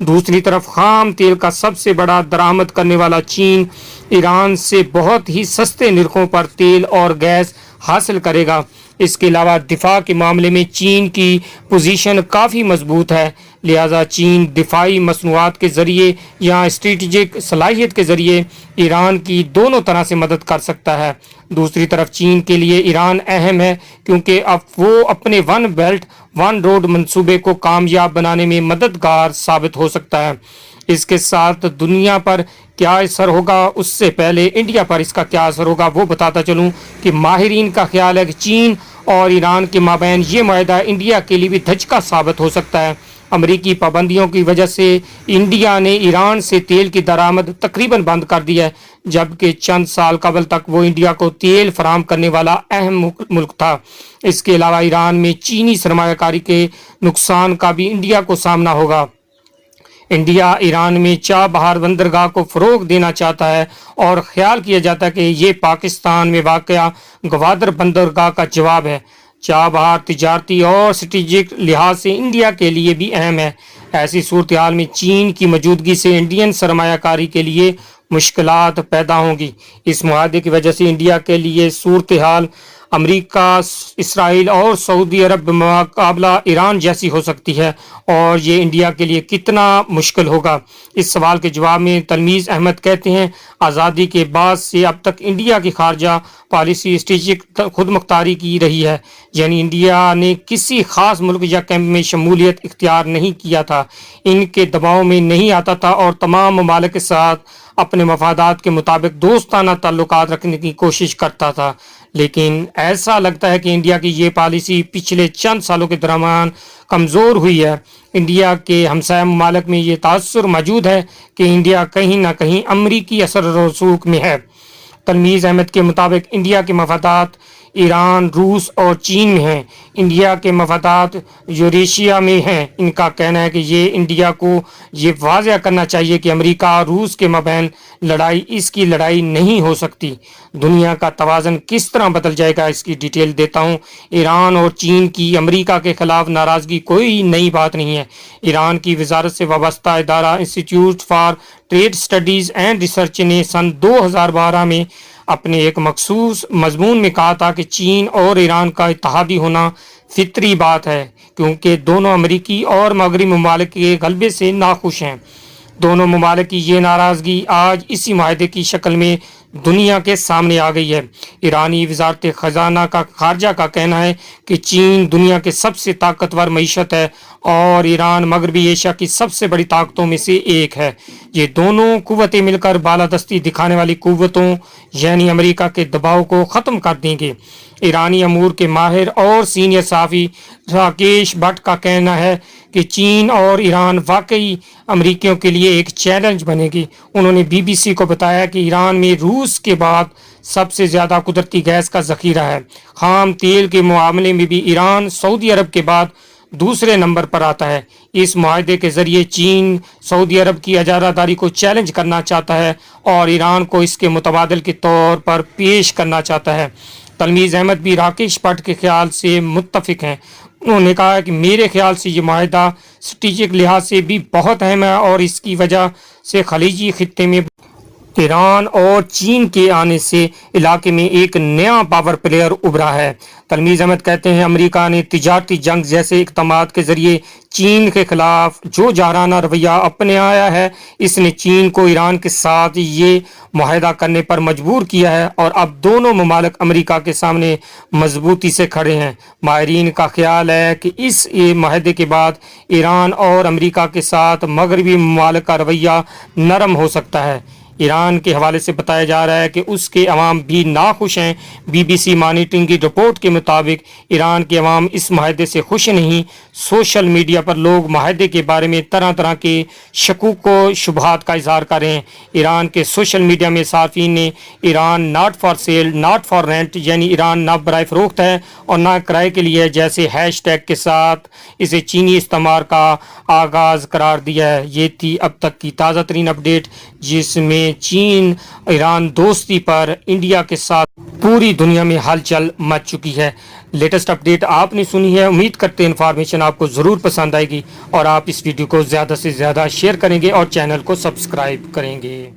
دوسری طرف خام تیل کا سب سے بڑا درآمد کرنے والا چین ایران سے بہت ہی سستے نرخوں پر تیل اور گیس حاصل کرے گا۔ اس کے علاوہ دفاع کے معاملے میں چین کی پوزیشن کافی مضبوط ہے، لہذا چین دفاعی مصنوعات کے ذریعے یا اسٹریٹجک صلاحیت کے ذریعے ایران کی دونوں طرح سے مدد کر سکتا ہے۔ دوسری طرف چین کے لیے ایران اہم ہے کیونکہ اب وہ اپنے ون بیلٹ ون روڈ منصوبے کو کامیاب بنانے میں مددگار ثابت ہو سکتا ہے۔ اس کے ساتھ دنیا پر کیا اثر ہوگا، اس سے پہلے انڈیا پر اس کا کیا اثر ہوگا وہ بتاتا چلوں کہ ماہرین کا خیال ہے کہ چین اور ایران کے مابین یہ معاہدہ انڈیا کے لیے بھی دھچکا ثابت ہو سکتا ہے۔ امریکی پابندیوں کی وجہ سے انڈیا نے ایران سے تیل کی درآمد تقریباً بند کر دی ہے، جبکہ چند سال قبل تک وہ انڈیا کو تیل فراہم کرنے والا اہم ملک تھا۔ اس کے علاوہ ایران میں چینی سرمایہ کاری کے نقصان کا بھی انڈیا کو سامنا ہوگا۔ انڈیا ایران میں چابہار بندرگاہ کو فروغ دینا چاہتا ہے اور خیال کیا جاتا ہے کہ یہ پاکستان میں واقع گوادر بندرگاہ کا جواب ہے۔ چابہار تجارتی اور اسٹریٹجک لحاظ سے انڈیا کے لیے بھی اہم ہے۔ ایسی صورتحال میں چین کی موجودگی سے انڈین سرمایہ کاری کے لیے مشکلات پیدا ہوں گی۔ اس معاہدے کی وجہ سے انڈیا کے لیے صورتحال امریکہ، اسرائیل اور سعودی عرب بمقابلہ ایران جیسی ہو سکتی ہے، اور یہ انڈیا کے لیے کتنا مشکل ہوگا۔ اس سوال کے جواب میں تلمیذ احمد کہتے ہیں، آزادی کے بعد سے اب تک انڈیا کی خارجہ پالیسی اسٹریٹجک خود مختاری کی رہی ہے، یعنی انڈیا نے کسی خاص ملک یا کیمپ میں شمولیت اختیار نہیں کیا تھا، ان کے دباؤ میں نہیں آتا تھا اور تمام ممالک کے ساتھ اپنے مفادات کے مطابق دوستانہ تعلقات رکھنے کی کوشش کرتا تھا۔ لیکن ایسا لگتا ہے کہ انڈیا کی یہ پالیسی پچھلے چند سالوں کے دوران کمزور ہوئی ہے۔ انڈیا کے ہمسایہ ممالک میں یہ تاثر موجود ہے کہ انڈیا کہیں نہ کہیں امریکی اثر و رسوخ میں ہے۔ تلمیذ احمد کے مطابق انڈیا کے مفادات ایران، روس اور چین میں ہیں، انڈیا کے مفادات یوریشیا میں ہیں۔ ان کا کہنا ہے کہ یہ انڈیا کو یہ واضح کرنا چاہیے کہ امریکہ اور روس کے مابین لڑائی اس کی لڑائی نہیں ہو سکتی۔ دنیا کا توازن کس طرح بدل جائے گا، اس کی ڈیٹیل دیتا ہوں۔ ایران اور چین کی امریکہ کے خلاف ناراضگی کوئی نئی بات نہیں ہے۔ ایران کی وزارت سے وابستہ ادارہ institute for trade studies and research نے سن 2012 میں اپنے ایک مخصوص مضمون میں کہا تھا کہ چین اور ایران کا اتحادی ہونا فطری بات ہے، کیونکہ دونوں امریکی اور مغربی ممالک کے غلبے سے ناخوش ہیں۔ دونوں ممالک کی یہ ناراضگی آج اسی معاہدے کی شکل میں دنیا کے سامنے آ گئی ہے۔ ایرانی وزارت خزانہ کا خارجہ کا کہنا ہے کہ چین دنیا کے سب سے طاقتور معیشت ہے اور ایران مغربی ایشیا کی سب سے بڑی طاقتوں میں سے ایک ہے۔ یہ دونوں قوتیں مل کر بالادستی دکھانے والی قوتوں یعنی امریکہ کے دباؤ کو ختم کر دیں گے۔ ایرانی امور کے ماہر اور سینئر صحافی راکیش بھٹ کا کہنا ہے کہ چین اور ایران واقعی امریکیوں کے لیے ایک چیلنج بنے گی۔ انہوں نے بی بی سی کو بتایا کہ ایران میں روس کے بعد سب سے زیادہ قدرتی گیس کا ذخیرہ ہے۔ خام تیل کے معاملے میں بھی ایران سعودی عرب کے بعد دوسرے نمبر پر آتا ہے۔ اس معاہدے کے ذریعے چین سعودی عرب کی اجارہ داری کو چیلنج کرنا چاہتا ہے اور ایران کو اس کے متبادل کے طور پر پیش کرنا چاہتا ہے۔ تلمیذ احمد بھی راکیش بھٹ کے خیال سے متفق ہیں۔ انہوں نے کہا کہ میرے خیال سے یہ معاہدہ اسٹریٹجک لحاظ سے بھی بہت اہم ہے اور اس کی وجہ سے خلیجی خطے میں ایران اور چین کے آنے سے علاقے میں ایک نیا پاور پلیئر ابھرا ہے۔ تلمیذ احمد کہتے ہیں، امریکہ نے تجارتی جنگ جیسے اقدامات کے ذریعے چین کے خلاف جو جارحانہ رویہ اپنایا ہے، اس نے چین کو ایران کے ساتھ یہ معاہدہ کرنے پر مجبور کیا ہے اور اب دونوں ممالک امریکہ کے سامنے مضبوطی سے کھڑے ہیں۔ ماہرین کا خیال ہے کہ اس معاہدے کے بعد ایران اور امریکہ کے ساتھ مغربی ممالک کا رویہ نرم ہو سکتا ہے۔ ایران کے حوالے سے بتایا جا رہا ہے کہ اس کے عوام بھی ناخوش ہیں۔ بی بی سی مانیٹرنگ کی رپورٹ کے مطابق ایران کے عوام اس معاہدے سے خوش نہیں۔ سوشل میڈیا پر لوگ معاہدے کے بارے میں طرح طرح کے شکوک و شبہات کا اظہار کر رہے ہیں۔ ایران کے سوشل میڈیا میں صارفین نے Iran not for sale, not for rent, یعنی ایران نہ برائے فروخت ہے اور نہ کرائے کے لیے جیسے ہیش ٹیگ کے ساتھ اسے چینی استعمار کا آغاز قرار دیا ہے۔ یہ تھی اب تک کی تازہ ترین اپڈیٹ، جس میں چین ایران دوستی پر انڈیا کے ساتھ پوری دنیا میں ہلچل مچ چکی ہے۔ لیٹسٹ اپڈیٹ آپ نے سنی ہے. امید کرتے ہیں انفارمیشن آپ کو ضرور پسند آئے گی اور آپ اس ویڈیو کو زیادہ سے زیادہ شیئر کریں گے اور چینل کو سبسکرائب کریں گے.